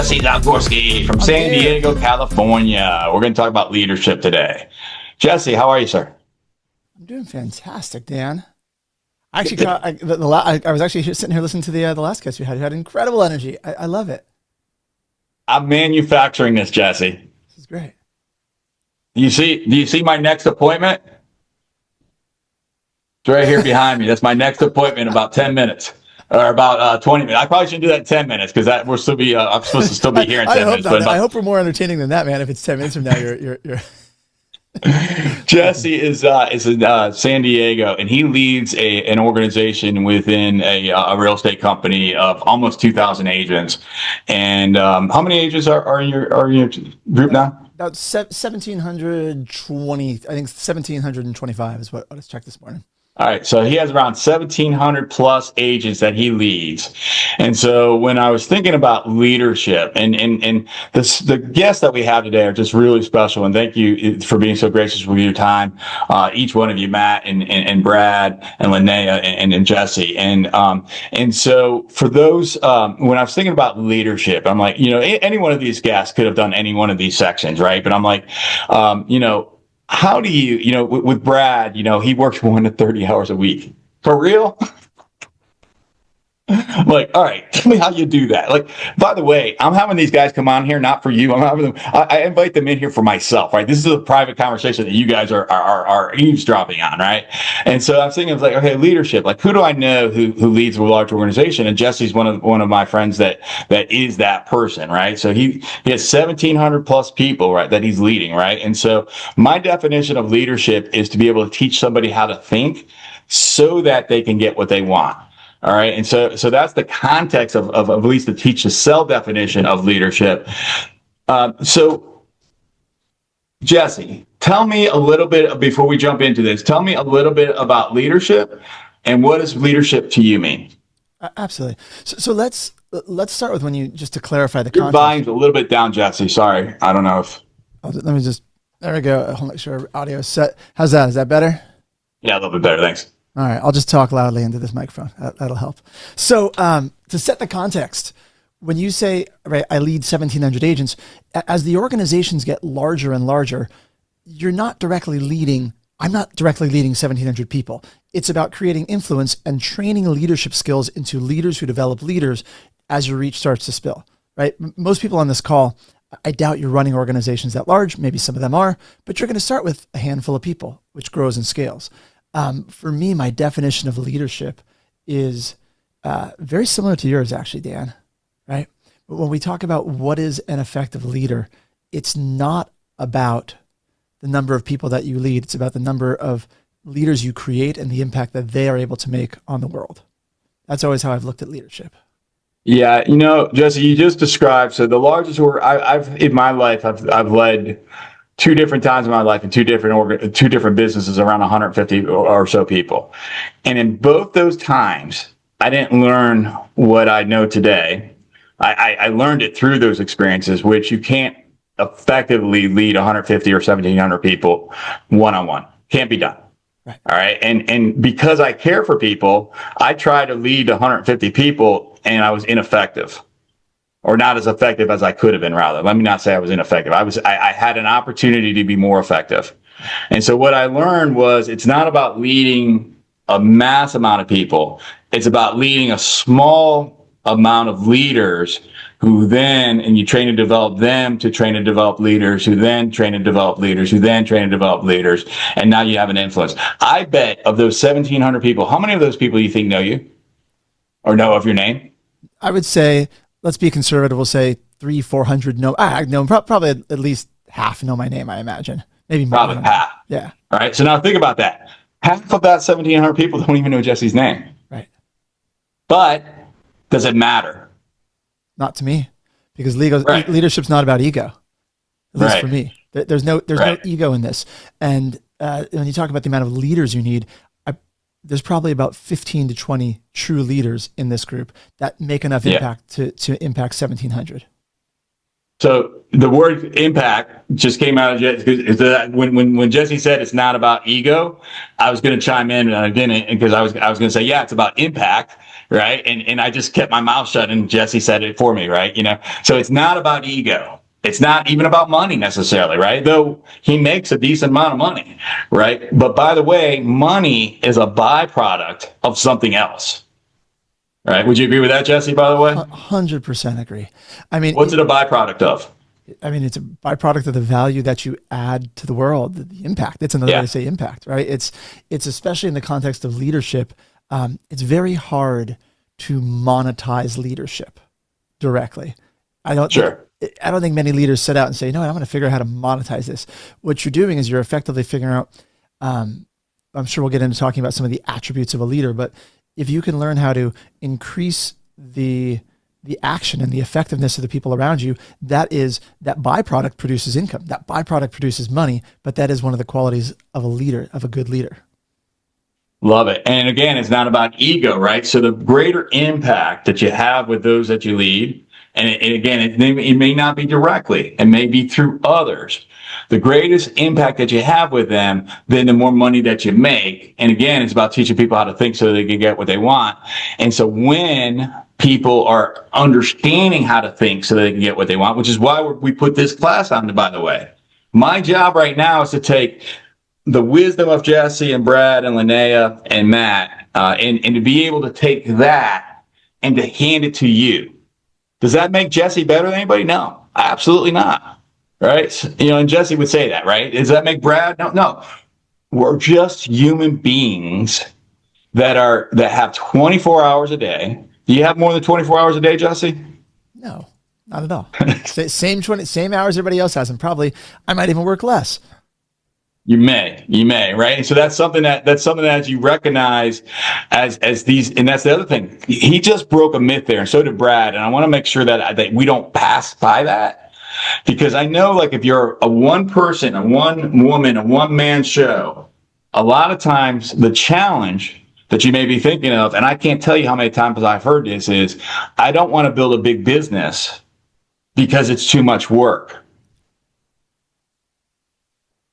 Jesse Zagorski from San Diego, California. We're going to talk about leadership today. Jesse, how are you, sir? I'm doing fantastic, Dan. I actually, I was actually sitting here listening to the last guest you had. You had incredible energy. I love it. I'm manufacturing this, Jesse. This is great. Do you see my next appointment? It's right here behind me. That's my next appointment in about 10 minutes. Or about 20 minutes. I probably shouldn't do that in 10 minutes because that we'll still be. I'm supposed to still be here in 10 minutes. But I hope we're more entertaining than that, man. If it's 10 minutes from now, you're. Jesse is in San Diego, and he leads an organization within a real estate company of almost 2,000 agents. And how many agents are in your group now? About 1,720. I think 1,725 is what I just checked this morning. All right, so he has around 1,700 plus agents that he leads. And so when I was thinking about leadership and the guests that we have today are just really special. And thank you for being so gracious with your time. Each one of you, Matt and Brad and Linnea and Jesse. And so for those, when I was thinking about leadership, I'm like, any one of these guests could have done any one of these sections, right? But I'm like, how do you, with Brad, he works more than 30 hours a week. For real? I'm like, all right, tell me how you do that. Like, by the way, I'm having these guys come on here, not for you. I'm having them, I invite them in here for myself, right? This is a private conversation that you guys are eavesdropping on, right? And so I'm thinking, like, okay, leadership, like who do I know who leads a large organization? And Jesse's one of my friends that is that person, right? So he has 1,700 plus people, right, that he's leading, right? And so my definition of leadership is to be able to teach somebody how to think so that they can get what they want. All right. And so that's the context of at least to teach the cell definition of leadership. So Jesse, tell me a little bit before we jump into this, tell me a little bit about leadership and what does leadership to you mean? Absolutely. So let's start with just to clarify the Your context. volume's a little bit down, Jesse. Sorry. I don't know if. There we go. I'll make sure our audio is set. How's that? Is that better? Yeah, a little bit better. Thanks. All right, I'll just talk loudly into this microphone. That'll help. So to set the context, when you say, right, I lead 1,700 agents, as the organizations get larger and larger, I'm not directly leading 1,700 people. It's about creating influence and training leadership skills into leaders who develop leaders as your reach starts to spill, right? Most people on this call, I doubt you're running organizations that large. Maybe some of them are, but you're going to start with a handful of people, which grows and scales. For me, my definition of leadership is very similar to yours, actually, Dan, right? But when we talk about what is an effective leader, it's not about the number of people that you lead. It's about the number of leaders you create and the impact that they are able to make on the world. That's always how I've looked at leadership. Yeah, Jesse, you just described, so the largest I've in my life, I've led two different times in my life in two different businesses around 150 or so people. And in both those times, I didn't learn what I know today. I learned it through those experiences, which you can't effectively lead 150 or 1,700 people one-on-one. Can't be done. Right. All right. And because I care for people, I try to lead 150 people and I was ineffective. Or not as effective as I could have been, rather. Let me not say I was ineffective. I had an opportunity to be more effective. And so what I learned was it's not about leading a mass amount of people. It's about leading a small amount of leaders who then, and you train and develop them to train and develop leaders, who then train and develop leaders, who then train and develop leaders. And now you have an influence. I bet of those 1,700 people, how many of those people you think know you or know of your name? I would say, let's be conservative. We'll say 300-400 know. Probably at least half know my name, I imagine. Maybe more. Probably half. Yeah. All right. So now think about that. Half of that 1,700 people don't even know Jesse's name. Right. But does it matter? Not to me, because leadership's not about ego. At least for me, there's no ego in this. And when you talk about the amount of leaders you need, there's probably about 15 to 20 true leaders in this group that make enough impact to impact 1,700. So the word impact just came out of Jesse. When Jesse said it's not about ego, I was going to chime in and I didn't, because I was going to say, yeah, it's about impact, right? And I just kept my mouth shut and Jesse said it for me, right? So it's not about ego. It's not even about money necessarily, right? Though he makes a decent amount of money, right? But by the way, money is a byproduct of something else, right? Would you agree with that, Jesse, by the way? 100% agree. I mean, What's it a byproduct of? it's a byproduct of the value that you add to the world, the impact. That's another way to say impact, right? It's especially in the context of leadership. It's very hard to monetize leadership directly. I don't think many leaders set out and say, no, I'm going to figure out how to monetize this. What you're doing is you're effectively figuring out, I'm sure we'll get into talking about some of the attributes of a leader, but if you can learn how to increase the action and the effectiveness of the people around you, that byproduct produces income. That byproduct produces money, but that is one of the qualities of a leader, of a good leader. Love it. And again, it's not about ego, right? So the greater impact that you have with those that you lead, and again, it may not be directly, it may be through others. The greatest impact that you have with them, then the more money that you make. And again, it's about teaching people how to think so they can get what they want. And so when people are understanding how to think so they can get what they want, which is why we put this class on, by the way. My job right now is to take the wisdom of Jesse and Brad and Linnea and Matt, and to be able to take that and to hand it to you. Does that make Jesse better than anybody? No, absolutely not. Right? And Jesse would say that, right? Does that make Brad? No. We're just human beings that have 24 hours a day. Do you have more than 24 hours a day, Jesse? No, not at all. Same hours everybody else has, and probably I might even work less. You may, right? And so that's something that you recognize as these, and that's the other thing. He just broke a myth there, and so did Brad. And I want to make sure that we don't pass by that, because I know, like, if you're a one person, a one woman, a one man show, a lot of times the challenge that you may be thinking of, and I can't tell you how many times I've heard this, is I don't want to build a big business because it's too much work.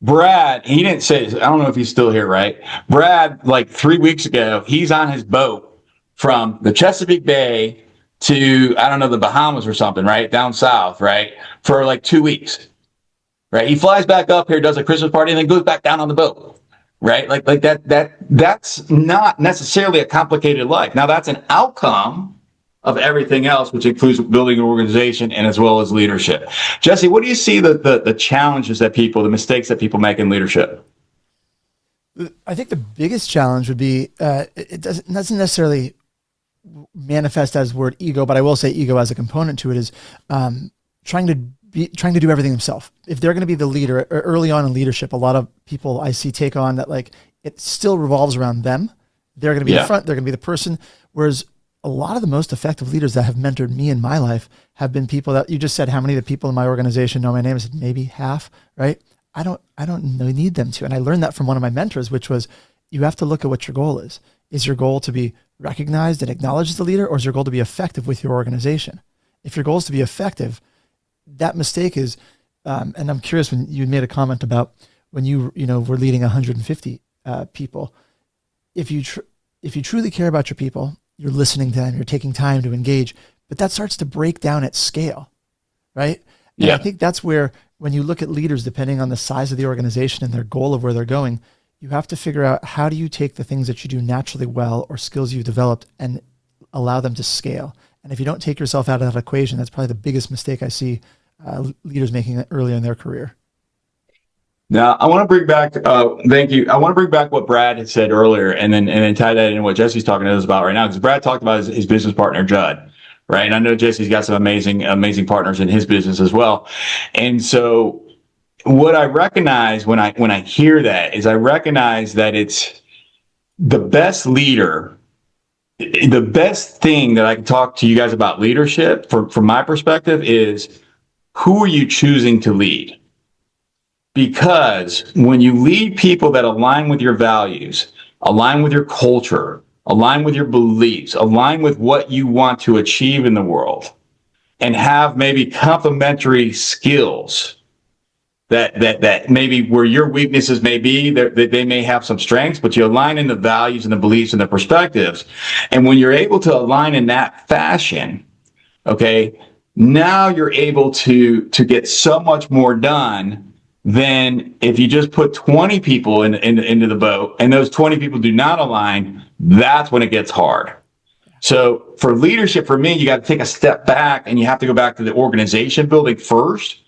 Brad, he didn't say, I don't know if he's still here, right? Brad, like 3 weeks ago, he's on his boat from the Chesapeake Bay to, I don't know, the Bahamas or something, right? Down south, right? For like 2 weeks, right? He flies back up here, does a Christmas party, and then goes back down on the boat, right? Like that's not necessarily a complicated life. Now, that's an outcome of everything else, which includes building an organization and as well as leadership. Jesse, what do you see the challenges the mistakes that people make in leadership? I think the biggest challenge would be, it doesn't necessarily manifest as word ego, but I will say ego as a component to it is trying to do everything himself. If they're going to be the leader early on in leadership, a lot of people I see take on that, like, it still revolves around them. They're going to be the front. They're going to be the person. Whereas a lot of the most effective leaders that have mentored me in my life have been people that you just said, how many of the people in my organization know my name? I said, maybe half, right? I don't need them to. And I learned that from one of my mentors, which was, you have to look at what your goal is. Is your goal to be recognized and acknowledged as the leader, or is your goal to be effective with your organization? If your goal is to be effective, that mistake is, and I'm curious, when you made a comment about when you were leading 150 people, if you truly care about your people, you're listening to them, you're taking time to engage, but that starts to break down at scale, right? And I think that's where, when you look at leaders, depending on the size of the organization and their goal of where they're going, you have to figure out, how do you take the things that you do naturally well or skills you've developed and allow them to scale? And if you don't take yourself out of that equation, that's probably the biggest mistake I see leaders making earlier in their career. Now, I want to bring back, thank you. I want to bring back what Brad had said earlier, and then tie that into what Jesse's talking to us about right now, because Brad talked about his business partner, Judd, right? And I know Jesse's got some amazing partners in his business as well. And so what I recognize when I hear that is, I recognize that it's the best leader. The best thing that I can talk to you guys about leadership from my perspective is, who are you choosing to lead? Because when you lead people that align with your values, align with your culture, align with your beliefs, align with what you want to achieve in the world, and have maybe complementary skills that maybe where your weaknesses may be, that they may have some strengths, but you align in the values and the beliefs and the perspectives. And when you're able to align in that fashion, okay, now you're able to get so much more done than if you just put 20 people into the boat and those 20 people do not align. That's when it gets hard. So for leadership, for me, you got to take a step back and you have to go back to the organization building first.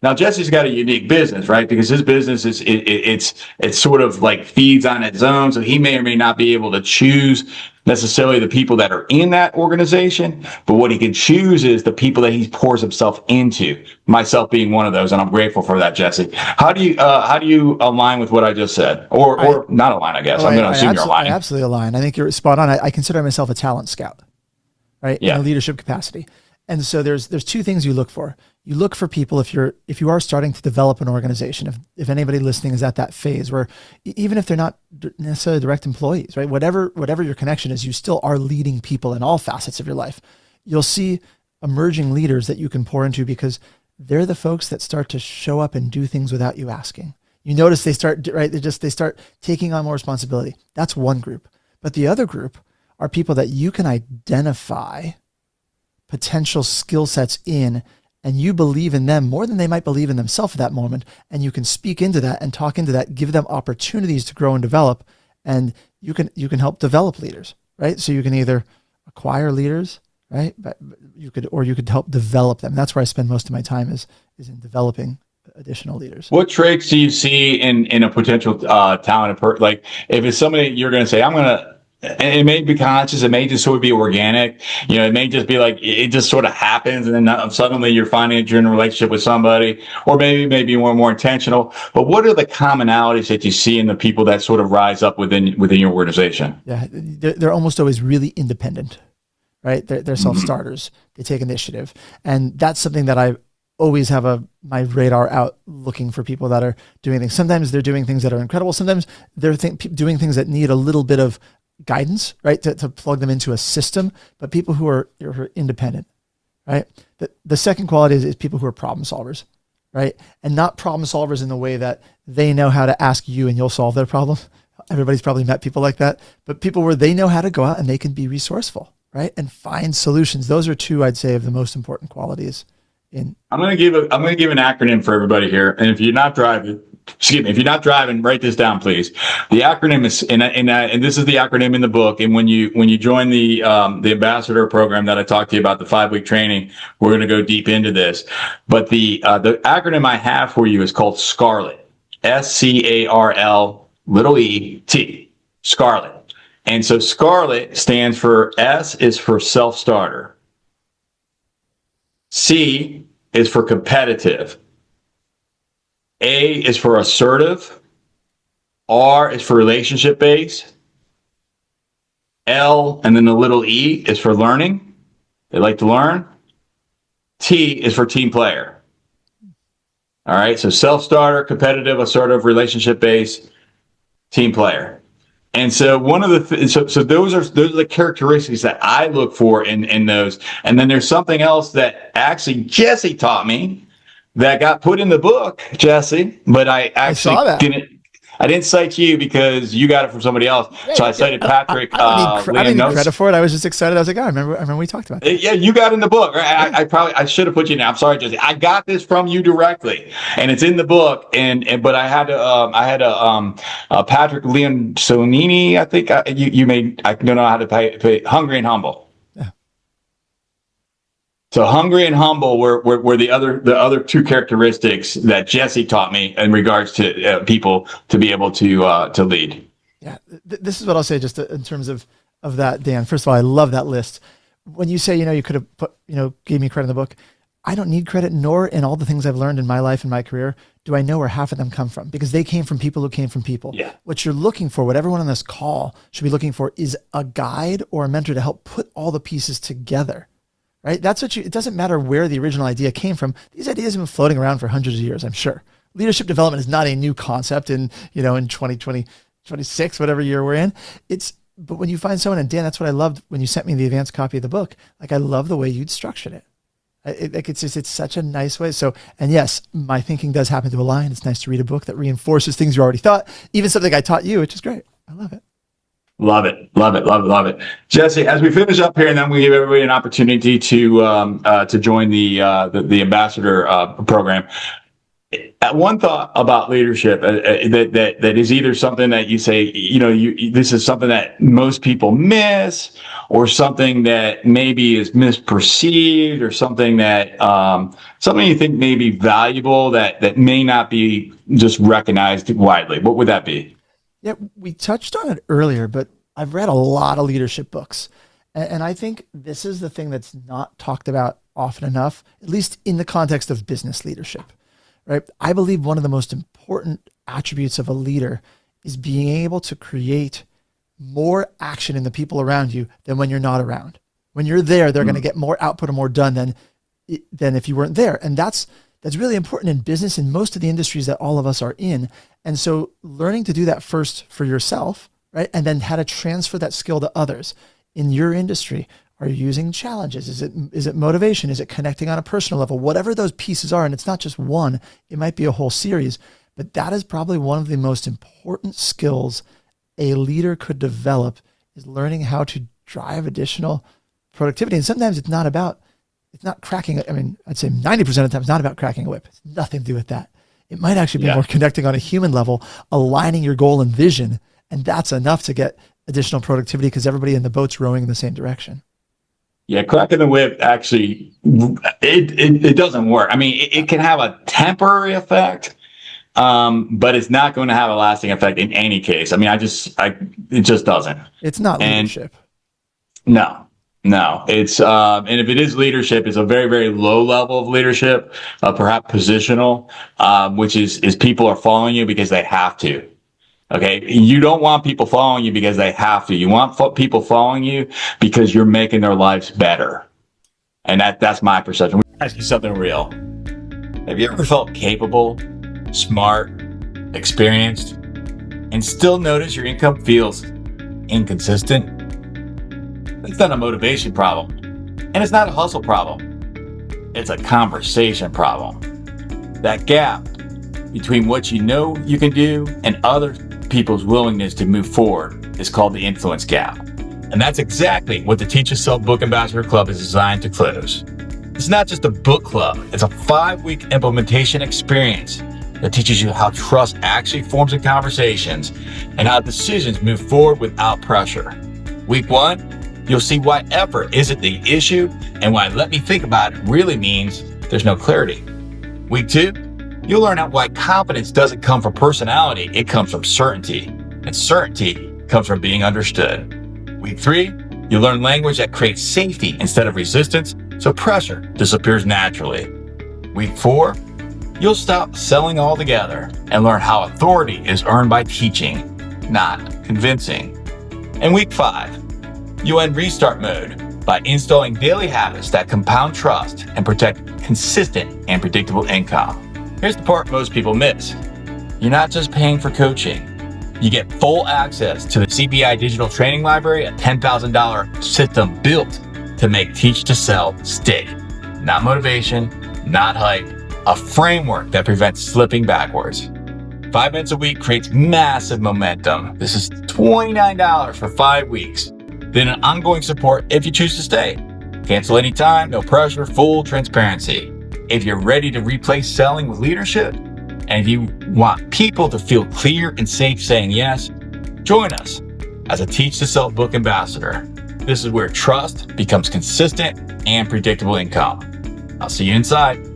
Now, Jesse's got a unique business, right? Because his business it's sort of like feeds on its own. So he may or may not be able to choose necessarily the people that are in that organization, but what he can choose is the people that he pours himself into, myself being one of those. And I'm grateful for that, Jesse. How do you align with what I just said? Or not align, I guess. I'm going to assume you're aligning. I absolutely align. I think you're spot on. I consider myself a talent scout, right? Yeah. In a leadership capacity. And so there's two things you look for. You look for people if you are starting to develop an organization, if anybody listening is at that phase where even if they're not necessarily direct employees, right? Whatever your connection is, you still are leading people in all facets of your life. You'll see emerging leaders that you can pour into because they're the folks that start to show up and do things without you asking. You notice they start taking on more responsibility. That's one group. But the other group are people that you can identify potential skill sets in, and you believe in them more than they might believe in themselves at that moment. And you can speak into that and talk into that, give them opportunities to grow and develop. And you can help develop leaders, right? So you can either acquire leaders, right? But you could help develop them. That's where I spend most of my time is in developing additional leaders. What traits do you see in a potential talented person? Like if it's somebody you're going to say, and it may be conscious, it may just sort of be organic, it may just be like, it just sort of happens. And then suddenly you're finding that you're in a relationship with somebody, or maybe more intentional. But what are the commonalities that you see in the people that sort of rise up within your organization? Yeah. They're almost always really independent, right? They're self-starters. They take initiative. And that's something that I always have my radar out looking for people that are doing things. Sometimes they're doing things that are incredible. Sometimes they're doing things that need a little bit of guidance, right? To plug them into a system, but people who are independent, right? The second quality is people who are problem solvers, right? And not problem solvers in the way that they know how to ask you and you'll solve their problem. Everybody's probably met people like that, but people where they know how to go out and they can be resourceful, right? And find solutions. Those are two, I'd say, of the most important qualities. I'm going to give an acronym for everybody here. And if you're not driving, write this down, please. The acronym is, and this is the acronym in the book. And when you join the ambassador program that I talked to you about, the 5-week training, we're going to go deep into this. But the acronym I have for you is called SCARLET. SCARLET. SCARLET. And so SCARLET stands for S is for self-starter. C is for competitive. A is for assertive. R is for relationship based. L and then the little E is for learning. They like to learn. T is for team player. All right. So self-starter, competitive, assertive, relationship based, team player. And so one of the so those are the characteristics that I look for in those. And then there's something else that actually Jesse taught me that got put in the book, Jesse, but I actually didn't cite you because you got it from somebody else. So I cited Patrick. I don't need credit for it. I was just excited. I was like, I remember we talked about it. Yeah, you got in the book. Right? I should have put you in. I'm sorry, Jesse. I got this from you directly, and it's in the book. But I had Patrick Leoncini. I think you made. I don't know how to pay Hungry and Humble. So hungry and humble were the other two characteristics that Jesse taught me in regards to people to be able to lead. Yeah, this is what I'll say just in terms of that, Dan. First of all, I love that list. When you say, you could have put, gave me credit in the book, I don't need credit, nor in all the things I've learned in my life and my career do I know where half of them come from, because they came from people who came from people. Yeah. What you're looking for, what everyone on this call should be looking for, is a guide or a mentor to help put all the pieces together. Right? it doesn't matter where the original idea came from. These ideas have been floating around for hundreds of years, I'm sure. Leadership development is not a new concept in 2020, 26, whatever year we're in. But when you find someone, and Dan, that's what I loved when you sent me the advanced copy of the book. Like, I love the way you'd structured it. It's such a nice way. So, and yes, my thinking does happen to align. It's nice to read a book that reinforces things you already thought, even something I taught you, which is great. I love it. Love it, love it, love it, love it. Jesse, as we finish up here, and then we give everybody an opportunity to join the ambassador program. One thought about leadership that is either something that you say, this is something that most people miss, or something that maybe is misperceived, or something that something you think may be valuable that may not be just recognized widely. What would that be? Yeah, we touched on it earlier, but I've read a lot of leadership books. And I think this is the thing that's not talked about often enough, at least in the context of business leadership, right? I believe one of the most important attributes of a leader is being able to create more action in the people around you than when you're not around. When you're there, they're going to get more output and more done than if you weren't there. And that's really important in business in most of the industries that all of us are in. And so learning to do that first for yourself, right? And then how to transfer that skill to others in your industry. Are you using challenges? Is it motivation? Is it connecting on a personal level? Whatever those pieces are, and it's not just one, it might be a whole series, but that is probably one of the most important skills a leader could develop, is learning how to drive additional productivity. And sometimes it's not cracking. I mean, I'd say 90% of the time it's not about cracking a whip. It's nothing to do with that. It might actually be more connecting on a human level, aligning your goal and vision. And that's enough to get additional productivity because everybody in the boat's rowing in the same direction. Yeah, cracking the whip actually, it doesn't work. I mean, it can have a temporary effect, but it's not going to have a lasting effect in any case. I mean, it just doesn't. It's not leadership. No. It's and if it is leadership, it's a very, very low level of leadership, perhaps positional, which is people are following you because they have to. Okay, you don't want people following you because they have to. You want people following you because you're making their lives better, and that's my perception. Let me ask you something real. Have you ever felt capable, smart, experienced, and still notice your income feels inconsistent? It's not a motivation problem, and it's not a hustle problem. It's a conversation problem. That gap between what you know you can do and other people's willingness to move forward is called the influence gap. And that's exactly what the Teach Yourself Book Ambassador Club is designed to close. It's not just a book club, it's a 5-week implementation experience that teaches you how trust actually forms in conversations and how decisions move forward without pressure. Week 1, you'll see why effort isn't the issue and why let me think about it really means there's no clarity. Week 2, you'll learn out why confidence doesn't come from personality, it comes from certainty. And certainty comes from being understood. Week 3, you'll learn language that creates safety instead of resistance, so pressure disappears naturally. Week 4, you'll stop selling altogether and learn how authority is earned by teaching, not convincing. And week 5, you'll end restart mode by installing daily habits that compound trust and protect consistent and predictable income. Here's the part most people miss. You're not just paying for coaching. You get full access to the CBI Digital Training Library, a $10,000 system built to make Teach to Sell stick. Not motivation, not hype, a framework that prevents slipping backwards. 5 minutes a week creates massive momentum. This is $29 for 5 weeks. Then an ongoing support if you choose to stay. Cancel anytime, no pressure, full transparency. If you're ready to replace selling with leadership, and if you want people to feel clear and safe saying yes, join us as a Teach to Sell Book Ambassador. This is where trust becomes consistent and predictable income. I'll see you inside.